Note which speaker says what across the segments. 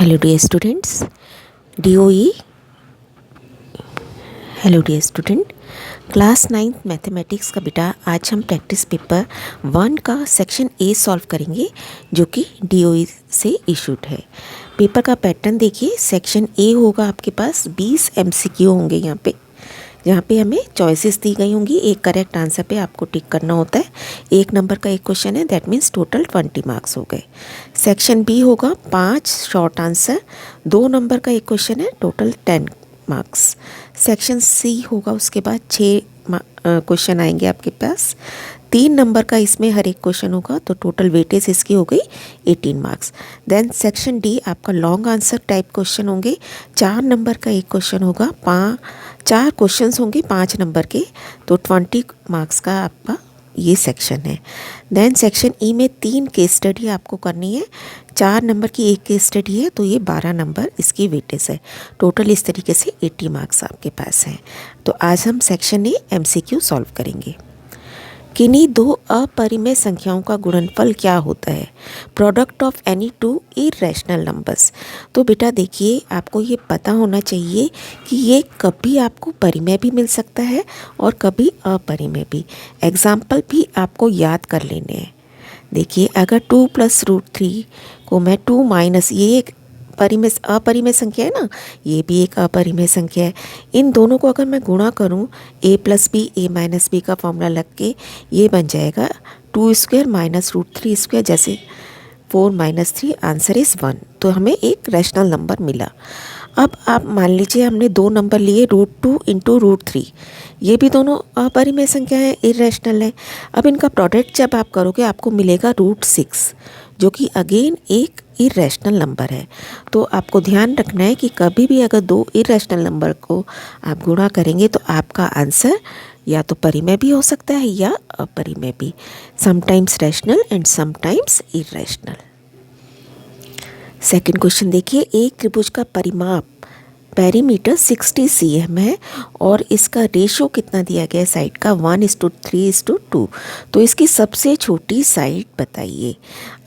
Speaker 1: Hello dear students, DOE। Hello dear student, class 9th mathematics का बेटा आज हम प्रैक्टिस पेपर 1 का सेक्शन ए सॉल्व करेंगे जो कि DOE से इशूड है। पेपर का पैटर्न देखिए, सेक्शन ए होगा आपके पास 20 MCQ होंगे जहाँ पे हमें चॉइसेस दी गई होंगी। एक करेक्ट आंसर पे आपको टिक करना होता है। एक नंबर का एक क्वेश्चन है, दैट मीन्स टोटल 20 मार्क्स हो गए। सेक्शन बी होगा 5 शॉर्ट आंसर, 2 नंबर का एक क्वेश्चन है, टोटल 10 मार्क्स। सेक्शन सी होगा, उसके बाद 6 क्वेश्चन आएंगे आपके पास, 3 नंबर का इसमें हर एक क्वेश्चन होगा, तो टोटल वेटेज इसकी हो गई 18 मार्क्स। देन सेक्शन डी आपका लॉन्ग आंसर टाइप क्वेश्चन होंगे, 4 नंबर का एक क्वेश्चन होगा, 4 क्वेश्चंस होंगे 5 नंबर के, तो 20 मार्क्स का आपका ये सेक्शन है। देन सेक्शन ई में 3 केस स्टडी आपको करनी है, 4 नंबर की एक केस स्टडी है, तो ये 12 नंबर इसकी वेटेज है। टोटल इस तरीके से 80 मार्क्स आपके पास हैं। तो आज हम सेक्शन ए MCQ सॉल्व करेंगे। किन्हीं दो अपरिमेय संख्याओं का गुणनफल क्या होता है? Product of any two irrational numbers. तो बेटा देखिए, आपको ये पता होना चाहिए कि ये कभी आपको परिमेय भी मिल सकता है और कभी अपरिमेय भी। एग्जाम्पल भी आपको याद कर लेने हैं। देखिए, अगर 2 + √3 को मैं 2 माइनस, ये एक अपरिमेय संख्या है ना, ये भी एक अपरिमेय संख्या है। इन दोनों को अगर मैं गुणा करूं, a + b a - b का फॉर्मूला लग के ये बन जाएगा 2² - √3², जैसे 4 - 3, आंसर इज़ 1। तो हमें एक रैशनल नंबर मिला। अब आप मान लीजिए हमने 2 नंबर लिए, √2 × √3, ये भी दोनों अपरिमेय संख्या है, इरेशनल है। अब इनका प्रोडक्ट जब आप करोगे आपको मिलेगा √6, जो कि अगेन एक इरेशनल नंबर है। तो आपको ध्यान रखना है कि कभी भी अगर 2 इरेशनल नंबर को आप गुणा करेंगे तो आपका आंसर या तो परिमेय भी हो सकता है या अपरिमेय भी, sometimes rational and sometimes irrational. Second question देखिए, एक त्रिभुज का परिमाप पेरीमीटर 60 cm है और इसका रेशो कितना दिया गया है साइड का? 1:3:2। तो इसकी सबसे छोटी साइड बताइए।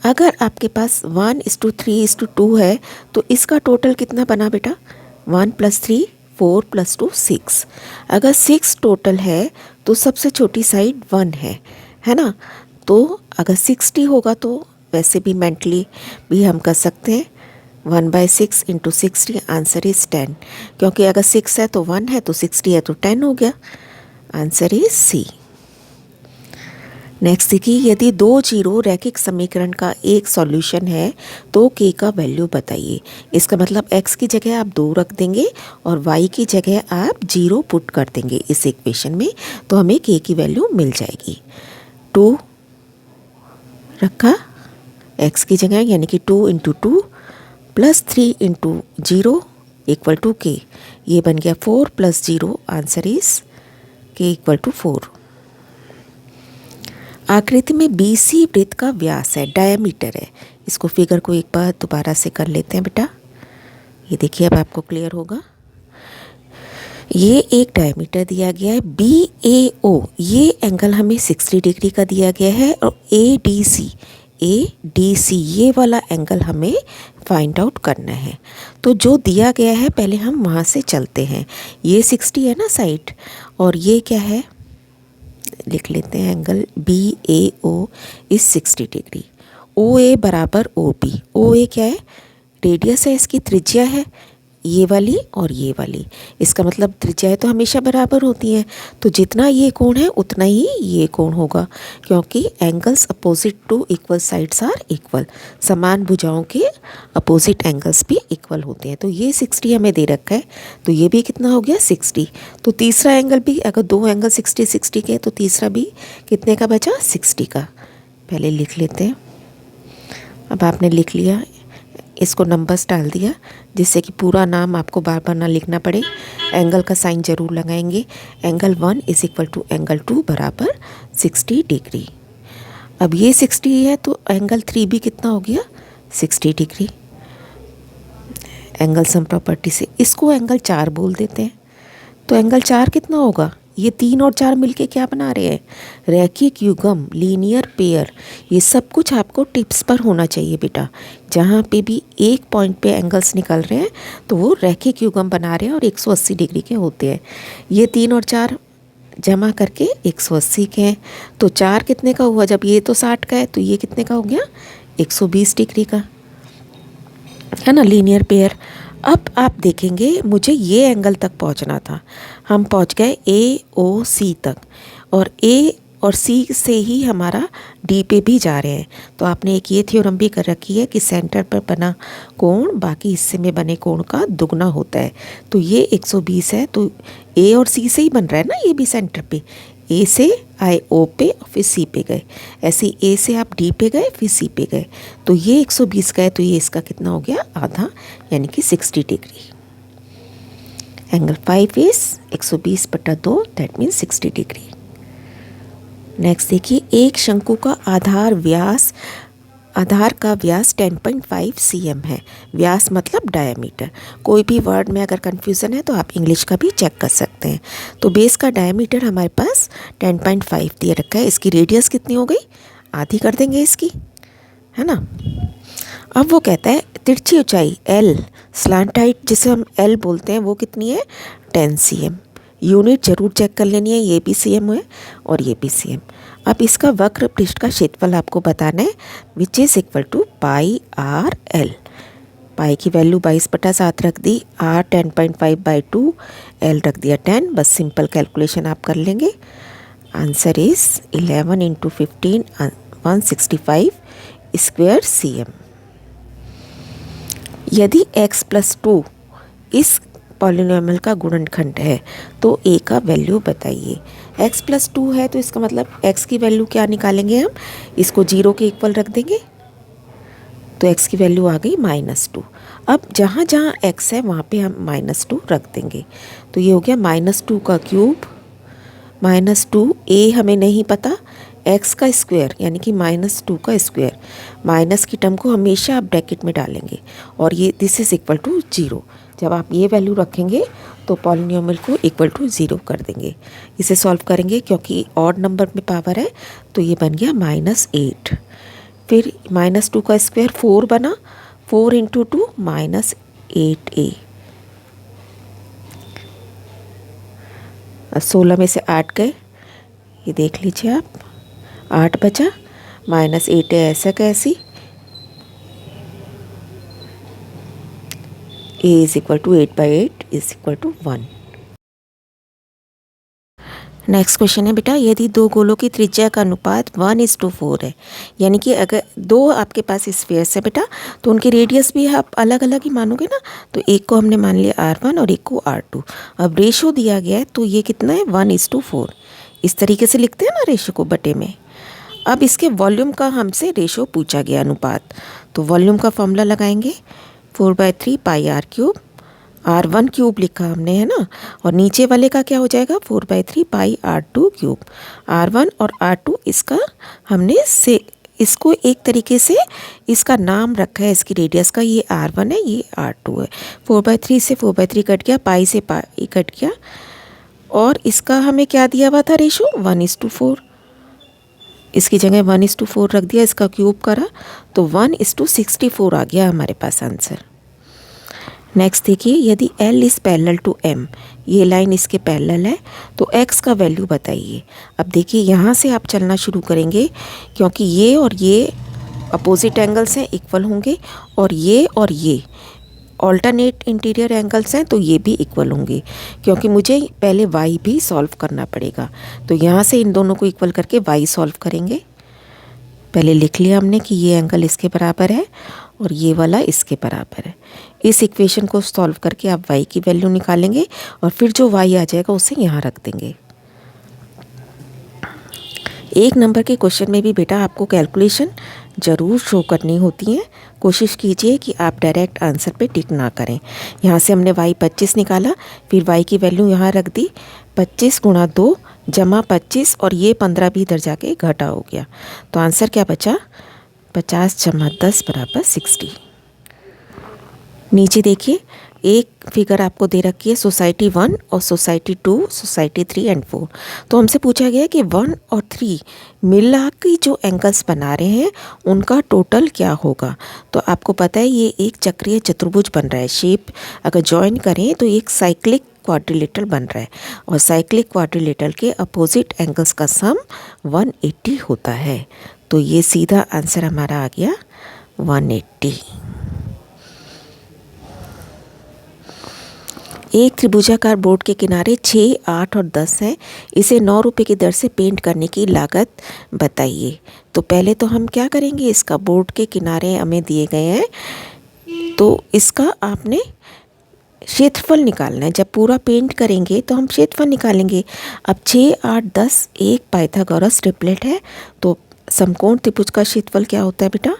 Speaker 1: अगर आपके पास 1:3:2 है तो इसका टोटल कितना बना बेटा? 1 + 3 4 + 2 6। अगर 6 टोटल है तो सबसे छोटी साइड 1 है ना? तो अगर 60 होगा तो वैसे भी मेंटली भी हम कर सकते हैं, 1/6 × 60, आंसर इज़ 10। क्योंकि अगर 6 है तो 1 है, तो 60 है तो 10 हो गया, आंसर इज सी। नेक्स्ट देखिए, यदि 2 जीरो रैखिक समीकरण का एक सॉल्यूशन है तो k का वैल्यू बताइए। इसका मतलब x की जगह आप 2 रख देंगे और y की जगह आप 0 पुट कर देंगे इस इक्वेशन में, तो हमें k की वैल्यू मिल जाएगी। 2 रखा x की जगह, यानी कि 2 × 2 + 3 × 0 = k। ये बन गया 4 + 0, आंसर इज k = 4। आकृति में BC वृत्त का व्यास है, डायमीटर है। इसको फिगर को एक बार दोबारा से कर लेते हैं बेटा। ये देखिए, अब आपको क्लियर होगा। ये एक डायमीटर दिया गया है, BAO ये एंगल हमें 60 डिग्री का दिया गया है, और ADC ये वाला एंगल हमें फाइंड आउट करना है। तो जो दिया गया है पहले हम वहाँ से चलते हैं। ये 60 है ना साइड, और ये क्या है, लिख लेते हैं, angle BAO is 60 degree. OA = OB। OA क्या है? रेडियस है, इसकी त्रिज्या है ये वाली और ये वाली। इसका मतलब त्रिज्याएं तो हमेशा बराबर होती हैं, तो जितना ये कोण है उतना ही ये कोण होगा, क्योंकि angles opposite to equal sides are equal. समान भुजाओं के अपोजिट एंगल्स भी इक्वल होते हैं। तो ये 60 हमें दे रखा है, तो ये भी कितना हो गया? 60। तो तीसरा एंगल भी, अगर 2 एंगल 60 के, तो तीसरा भी कितने का बचा? 60 का। पहले लिख लेते हैं। अब आपने लिख लिया, इसको नंबर्स डाल दिया, जिससे कि पूरा नाम आपको बार बार ना लिखना पड़े। एंगल का साइन जरूर लगाएंगे। Angle 1 = angle 2 = 60 degree. अब ये 60 है तो एंगल 3 भी कितना हो गया? 60 डिग्री। एंगल सम प्रॉपर्टी से इसको एंगल 4 बोल देते हैं। तो एंगल 4 कितना होगा? ये 3 और 4 मिलके क्या बना रहे हैं, रैखिक युग्म, लीनियर पेयर। ये सब कुछ आपको टिप्स पर होना चाहिए बेटा। जहाँ पे भी एक पॉइंट पे एंगल्स निकल रहे हैं तो वो रैखिक युग्म बना रहे हैं और 180 डिग्री के होते हैं। ये 3 और 4 जमा करके 180 के हैं, तो 4 कितने का हुआ, जब ये तो 60 का है तो ये कितने का हो गया, 120 डिग्री का, है ना, लीनियर पेयर। अब आप देखेंगे मुझे ये एंगल तक पहुंचना था, हम पहुंच गए ए ओ सी तक, और ए और सी से ही हमारा डी पे भी जा रहे हैं। तो आपने एक ये थ्योरम भी कर रखी है कि सेंटर पर बना कोण बाकी हिस्से में बने कोण का दुगना होता है। तो ये 120 है, तो ए और सी से ही बन रहा है ना, ये भी सेंटर पे। ए से आए ओ पे और फिर सी पे गए, ऐसे ए से आप डी पे गए फिर सी पे गए, तो ये 120 का है, तो ये इसका कितना हो गया, आधा, यानी कि 60 degree. Angle 5 is 120/2, that means 60 degree. Next देखिए, एक शंकु का आधार का व्यास 10.5 cm है। व्यास मतलब डायमीटर। कोई भी वर्ड में अगर कन्फ्यूज़न है तो आप इंग्लिश का भी चेक कर सकते हैं। तो बेस का डायमीटर हमारे पास 10.5 दिए रखा है। इसकी रेडियस कितनी हो गई, आधी कर देंगे इसकी, है ना। अब वो कहता है तिरछी ऊंचाई L, स्लांट हाइट जिसे हम L बोलते हैं, वो कितनी है, 10 cm। यूनिट जरूर चेक कर लेनी है, ये भी cm है और ये भी cm। अब इसका वक्र पृष्ठ का क्षेत्रफल आपको बताना है, which is equal to pi r l. Pi की वैल्यू 22/7 रख दी, आर 10.5/2, एल रख दिया 10। बस सिंपल कैलकुलेशन आप कर लेंगे। Answer is 11 × 15 165 square cm। यदि x + 2 इस पॉलिनोमियल का गुणनखंड है तो a का वैल्यू बताइए। x + 2 है तो इसका मतलब x की वैल्यू क्या निकालेंगे हम, इसको 0 के इक्वल रख देंगे, तो x की वैल्यू आ गई -2। अब जहाँ जहाँ x है वहाँ पे हम -2 रख देंगे, तो ये हो गया -2 का क्यूब, -2 a हमें नहीं पता, x का स्क्वायर यानी कि -2 का स्क्वायर, माइनस की टर्म को हमेशा आप ब्रैकेट में डालेंगे, और ये दिस इज़ इक्वल टू 0। जब आप ये वैल्यू रखेंगे तो पॉलिनोमियल को इक्वल टू 0 कर देंगे। इसे सॉल्व करेंगे क्योंकि ऑड नंबर में पावर है, तो ये बन गया -8। फिर -2 का स्क्वायर 4 बना, 4 × 2 -8a। 16 में से 8 गए, ये देख लीजिए आप, 8 बचा, -8 है ऐसा कैसी, a is equal to 8/8 is equal to 1। Next question है बेटा, यदि दो गोलों की त्रिज्या का अनुपात 1:4 है, यानी कि अगर दो आपके पास स्फीयर्स है बेटा तो उनकी रेडियस भी आप अलग अलग ही मानोगे ना, तो एक को हमने मान लिया R1 और एक को R2। अब रेशो दिया गया है तो ये कितना है, 1:4। इस तरीके से लिखते हैं ना रेशो को बटे में। अब इसके वॉल्यूम का हमसे रेशो पूछा गया, अनुपात, तो वॉल्यूम का फॉर्मूला लगाएंगे, 4/3 πr³। R1 क्यूब लिखा हमने, है ना, और नीचे वाले का क्या हो जाएगा, 4/3 πr2³। R1 और R2 इसका हमने से इसको एक तरीके से इसका नाम रखा है, इसकी रेडियस का, ये R1 है ये R2 है। 4/3 से 4/3 कट गया, पाई से पाई कट गया, और इसका हमें क्या दिया हुआ था रेशो, 1:4। इसकी जगह 1:4 रख दिया, इसका क्यूब करा तो 1:64 आ गया हमारे पास आंसर। नेक्स्ट देखिए, यदि L is parallel to M, ये लाइन इसके पैरेलल है, तो X का वैल्यू बताइए। अब देखिए यहाँ से आप चलना शुरू करेंगे, क्योंकि ये और ये अपोजिट एंगल्स हैं, इक्वल होंगे, और ये ऑल्टरनेट इंटीरियर एंगल्स हैं, तो ये भी इक्वल होंगे, क्योंकि मुझे पहले y भी सॉल्व करना पड़ेगा। तो यहाँ से इन दोनों को इक्वल करके y सॉल्व करेंगे। पहले लिख लिया हमने कि ये एंगल इसके बराबर है और ये वाला इसके बराबर है। इस इक्वेशन को सॉल्व करके आप y की वैल्यू निकालेंगे, और फिर जो y आ जाएगा उसे यहाँ रख देंगे। एक नंबर के क्वेश्चन में भी बेटा आपको कैलकुलेशन ज़रूर शो करनी होती है। कोशिश कीजिए कि आप डायरेक्ट आंसर पे टिक ना करें। यहाँ से हमने y 25 निकाला, फिर y की वैल्यू यहाँ रख दी, 25 × 2 = 25, और ये 15 भी इधर जाके घटा हो गया, तो आंसर क्या बचा, 50 + 10 = 60। नीचे देखिए, एक फिगर आपको दे रखी है सोसाइटी 1 और सोसाइटी 2, सोसाइटी 3 एंड 4। तो हमसे पूछा गया कि 1 और 3 मिला के जो एंगल्स बना रहे हैं उनका टोटल क्या होगा। तो आपको पता है ये एक चक्रीय चतुर्भुज बन रहा है। शेप अगर जॉइन करें तो एक साइक्लिक क्वाड्रिलेटरल बन रहा है और साइक्लिक क्वाड्रिलेटरल के अपोजिट एंगल्स का सम 180 होता है। तो ये सीधा आंसर हमारा आ गया 180। एक त्रिभुजाकार बोर्ड के किनारे 6, 8 और 10 हैं। इसे 9 रुपये की दर से पेंट करने की लागत बताइए। तो पहले तो हम क्या करेंगे, इसका बोर्ड के किनारे हमें दिए गए हैं तो इसका आपने क्षेत्रफल निकालना है। जब पूरा पेंट करेंगे तो हम क्षेत्रफल निकालेंगे। अब 6, 8, 10 एक पाइथागोरस ट्रिपलेट है। तो समकोण त्रिभुज का क्षेत्रफल क्या होता है बेटा,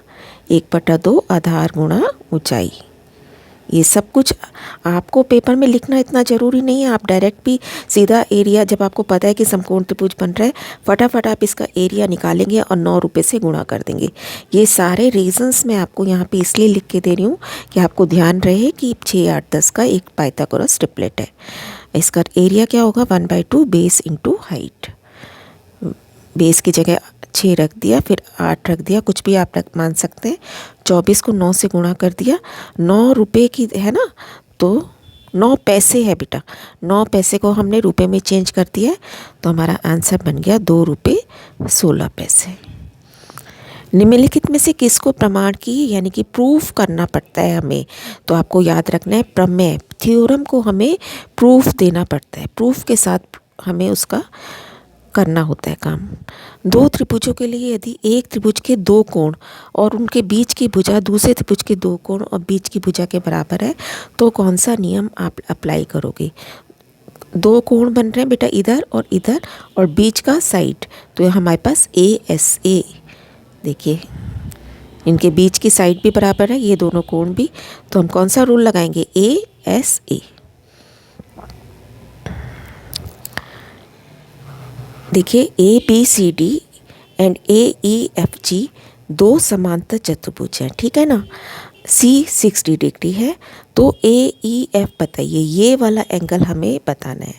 Speaker 1: 1/2 आधार गुणा ऊंचाई। ये सब कुछ आपको पेपर में लिखना इतना ज़रूरी नहीं है, आप डायरेक्ट भी सीधा एरिया, जब आपको पता है कि समकोण त्रिभुज बन रहा है, फटाफट आप इसका एरिया निकालेंगे और 9 रुपये से गुणा कर देंगे। ये सारे रीजंस मैं आपको यहाँ पे इसलिए लिख के दे रही हूँ कि आपको ध्यान रहे कि 6, 8, 10 का एक पाइथागोरस ट्रिपलेट है। इसका एरिया क्या होगा, 1/2 बेस इंटू हाइट। बेस की जगह 6 रख दिया, फिर 8 रख दिया, कुछ भी आप मान सकते हैं। 24 को 9 से गुणा कर दिया, 9 रुपये की है ना, तो 9 पैसे है बेटा। 9 पैसे को हमने रुपए में चेंज कर दिया है, तो हमारा आंसर बन गया 2 रुपये 16 पैसे। निम्नलिखित में से किसको प्रमाण की यानी कि प्रूफ करना पड़ता है हमें, तो आपको याद रखना है प्रमेय, थ्योरम को हमें प्रूफ देना पड़ता है। प्रूफ के साथ हमें उसका करना होता है काम। 2 त्रिभुजों के लिए यदि एक त्रिभुज के 2 कोण और उनके बीच की भुजा दूसरे त्रिभुज के 2 कोण और बीच की भुजा के बराबर है, तो कौन सा नियम आप अप्लाई करोगे। 2 कोण बन रहे हैं बेटा, इधर और बीच का साइड, तो हमारे पास ASA, देखिए इनके बीच की साइड भी बराबर है, ये दोनों कोण भी, तो हम कौन सा रूल लगाएंगे, ASA। देखिए ABCD एंड AEFG 2 समांतर चतुर्भुज हैं, ठीक है ना। C 60 डिग्री है, तो AEF बताइए, ये वाला एंगल हमें बताना है।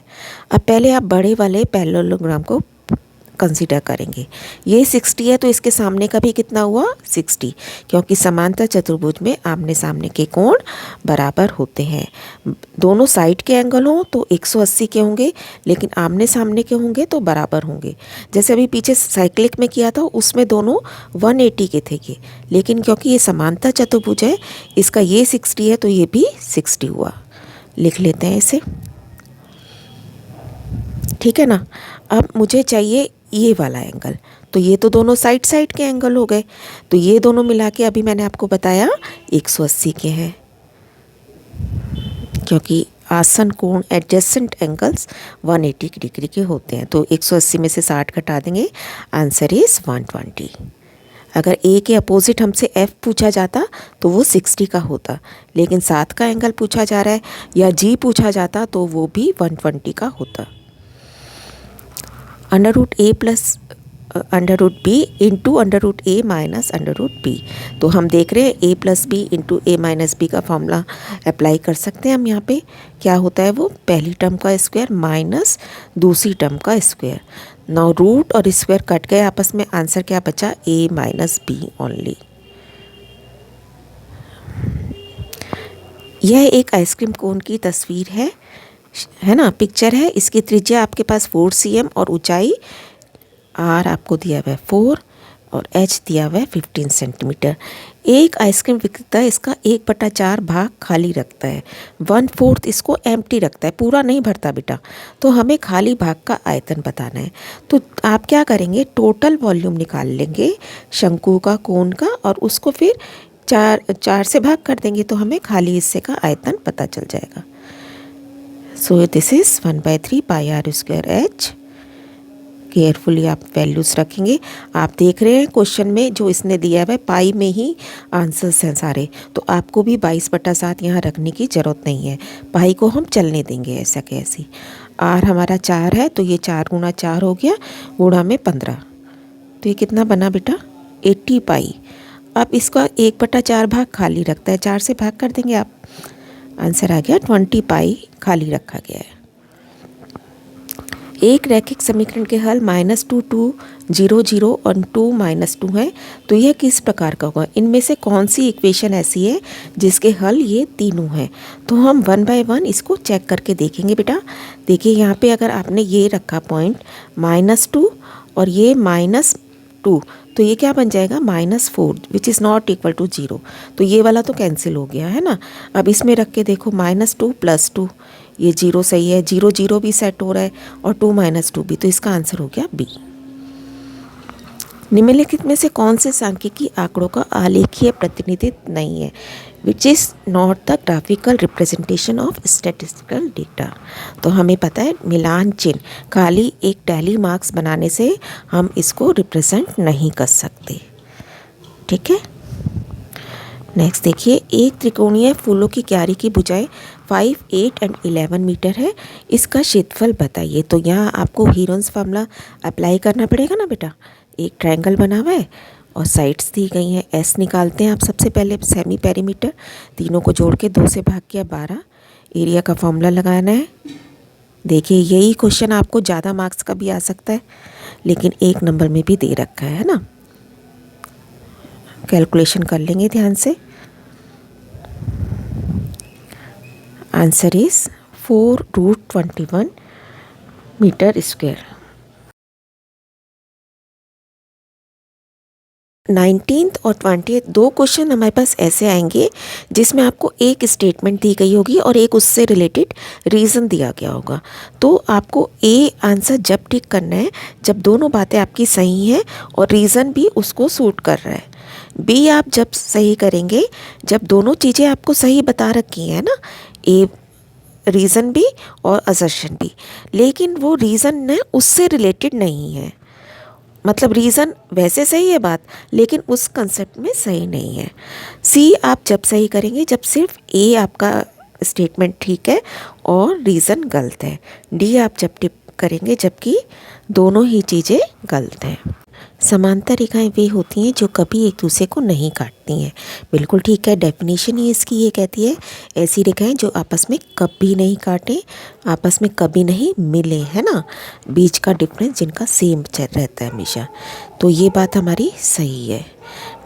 Speaker 1: अब पहले आप बड़े वाले पैरेललोग्राम को कंसीडर करेंगे। ये 60 है, तो इसके सामने का भी कितना हुआ, 60, क्योंकि समांतर चतुर्भुज में आमने सामने के कोण बराबर होते हैं। दोनों साइड के एंगल हों तो 180 के होंगे, लेकिन आमने सामने के होंगे तो बराबर होंगे। जैसे अभी पीछे साइक्लिक में किया था, उसमें दोनों 180 के थे ये, लेकिन क्योंकि ये समांतर चतुर्भुज है, इसका ये 60 है तो ये भी 60 हुआ। लिख लेते हैं इसे, ठीक है ना। अब मुझे चाहिए ये वाला एंगल, तो ये तो दोनों साइड के एंगल हो गए, तो ये दोनों मिला के अभी मैंने आपको बताया 180 के हैं, क्योंकि आसन कोण एडजेसेंट एंगल्स 180 डिग्री के होते हैं। तो 180 में से 60 घटा देंगे, आंसर इज़ 120। अगर A के अपोजिट हमसे F पूछा जाता तो वो 60 का होता, लेकिन 7 का एंगल पूछा जा रहा है, या G पूछा जाता तो वो भी 120 का होता। √A plus √B into √A minus √B, तो हम देख रहे हैं A plus B into A minus B का फॉर्मूला अप्लाई कर सकते हैं हम यहाँ पे। क्या होता है वो, पहली टर्म का स्क्वायर माइनस दूसरी टर्म का स्क्वायर। नाउ रूट और स्क्वायर कट गए आपस में, आंसर क्या बचा, A माइनस बी ओनली। यह एक आइसक्रीम कोन की तस्वीर है ना, पिक्चर है। इसकी त्रिज्या आपके पास 4 cm और ऊंचाई R आपको दिया हुआ है 4 और H दिया हुआ है 15 सेंटीमीटर। एक आइसक्रीम विक्रेता इसका 1/4 भाग खाली रखता है, 1/4 इसको एम्प्टी रखता है, पूरा नहीं भरता बेटा। तो हमें खाली भाग का आयतन बताना है, तो आप क्या करेंगे, टोटल वॉल्यूम निकाल लेंगे शंकु का, कोन का, और उसको फिर 4 से भाग कर देंगे, तो हमें खाली हिस्से का आयतन पता चल जाएगा। So this is 1/3 pi r square H। Carefully आप वैल्यूज़ रखेंगे। आप देख रहे हैं क्वेश्चन में जो इसने दिया है पाई में ही आंसर्स हैं सारे, तो आपको भी 22/7 यहाँ रखने की ज़रूरत नहीं है, पाई को हम चलने देंगे ऐसा कैसी। R हमारा 4 है, तो ये 4 × 4 हो गया, गुणा में 15, तो ये कितना बना बेटा, 80 पाई। अब इसका 1/4 भाग खाली रखता है, 4 से भाग कर देंगे आप, आंसर आ गया 20 पाई खाली रखा गया है। एक रैखिक समीकरण के हल -2 2 0 0 और 2 -2 है, तो यह किस प्रकार का होगा? इनमें से कौन सी इक्वेशन ऐसी है जिसके हल ये तीनों हैं? तो हम 1 बाय 1 इसको चेक करके देखेंगे बेटा। देखिए यहाँ पे अगर आपने ये रखा पॉइंट -2 और ये -2, तो ये क्या बन जाएगा? -4 which is not equal to 0। तो ये वाला तो कैंसिल हो गया है ना। अब इसमें रख के देखो -2 + 2, ये 0 सही है, 0 0 भी सेट हो रहा है और 2 -2 भी, तो इसका आंसर हो गया बी। निम्नलिखित में से कौन से सांख्यिकी आंकड़ों का आलेखीय प्रतिनिधित्व नहीं है? Which is not the graphical representation of statistical data. तो हमें पता है मिलान चिन्ह खाली एक टैली मार्क्स बनाने से हम इसको रिप्रेजेंट नहीं कर सकते। ठीक है, नेक्स्ट देखिए, एक त्रिकोणीय फूलों की क्यारी की भुजाएं 5, 8 और 11 मीटर है, इसका क्षेत्रफल बताइए। तो यहाँ आपको हीरोन्स फार्मूला अप्लाई करना पड़ेगा ना बेटा। एक ट्रायंगल बना हुआ है और साइड्स दी गई हैं, एस निकालते हैं आप सबसे पहले, सेमी पेरीमीटर, तीनों को जोड़ के 2 से भाग किया 12, एरिया का फॉर्मूला लगाना है। देखिए यही क्वेश्चन आपको ज़्यादा मार्क्स का भी आ सकता है, लेकिन 1 नंबर में भी दे रखा है ना। कैलकुलेशन कर लेंगे ध्यान से। Answer is 4√21 metre square. 19th और 20th दो क्वेश्चन हमारे पास ऐसे आएंगे जिसमें आपको एक स्टेटमेंट दी गई होगी और एक उससे रिलेटेड रीज़न दिया गया होगा। तो आपको ए आंसर जब टिक करना है जब दोनों बातें आपकी सही हैं और रीज़न भी उसको सूट कर रहा है। बी आप जब सही करेंगे जब दोनों चीज़ें आपको सही बता रखी हैं ना, ए रीज़न भी और असर्शन भी, लेकिन वो रीज़न न उससे रिलेटेड नहीं है। मतलब रीज़न वैसे सही है बात, लेकिन उस कंसेप्ट में सही नहीं है। सी आप जब सही करेंगे जब सिर्फ ए आपका स्टेटमेंट ठीक है और रीज़न गलत है। डी आप जब टिप करेंगे जबकि दोनों ही चीज़ें गलत हैं। समांतर रेखाएं वे होती हैं जो कभी एक दूसरे को नहीं काटती हैं। बिल्कुल ठीक है, डेफिनेशन ही इसकी ये कहती है ऐसी रेखाएं जो आपस में कभी नहीं काटें, आपस में कभी नहीं मिले, है ना, बीच का डिफरेंस जिनका सेम रहता है हमेशा। तो ये बात हमारी सही है।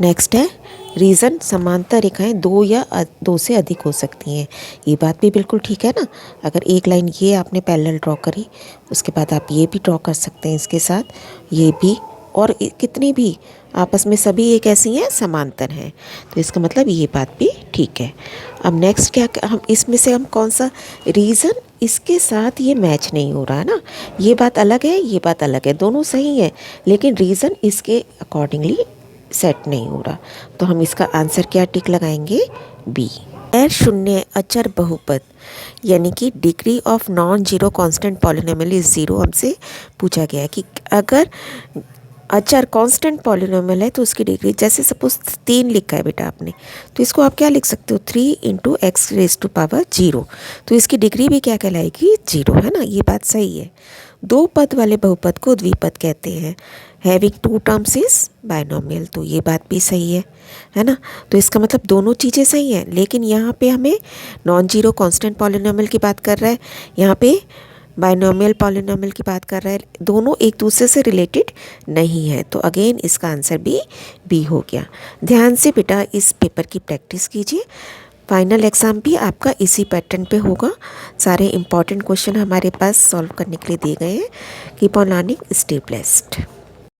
Speaker 1: नेक्स्ट है रीज़न, समांतर रेखाएं 2 या 2 से अधिक हो सकती हैं। ये बात भी बिल्कुल ठीक है ना। अगर एक लाइन ये आपने पैरेलल ड्रॉ करी, उसके बाद आप ये भी ड्रॉ कर सकते हैं इसके साथ, ये भी, और कितनी भी आपस में सभी एक ऐसी हैं समांतर हैं। तो इसका मतलब ये बात भी ठीक है। अब नेक्स्ट क्या, हम इसमें से हम कौन सा रीज़न इसके साथ ये मैच नहीं हो रहा है ना, ये बात अलग है, ये बात अलग है, दोनों सही है लेकिन रीज़न इसके अकॉर्डिंगली सेट नहीं हो रहा। तो हम इसका आंसर क्या टिक लगाएंगे? बी। गैर शून्य अचर बहुपद यानी कि degree of non zero constant polynomial is 0 हमसे पूछा गया है कि अगर अचर कांस्टेंट पॉलिनोमियल है तो उसकी डिग्री, जैसे सपोज 3 लिखा है बेटा आपने, तो इसको आप क्या लिख सकते हो 3 × x⁻0। तो इसकी डिग्री भी क्या कहलाएगी? 0, है ना। ये बात सही है। 2 पद वाले बहुपद को द्विपद कहते हैं। हैविंग 2 टर्म्स इज बाइनोमियल, तो ये बात भी सही है ना। तो इसका मतलब दोनों चीज़ें सही हैं, लेकिन यहाँ पे हमें नॉन जीरो कांस्टेंट पॉलिनोमियल की बात कर रहा है, यहाँ पे बाइनोमियल पॉलिनोमियल की बात कर रहा है, दोनों एक दूसरे से रिलेटेड नहीं है। तो अगेन इसका आंसर भी बी हो गया। ध्यान से बेटा इस पेपर की प्रैक्टिस कीजिए, फाइनल एग्ज़ाम भी आपका इसी पैटर्न पे होगा। सारे इंपॉर्टेंट क्वेश्चन हमारे पास सॉल्व करने के लिए दिए गए हैं। Keep on learning, stay blessed.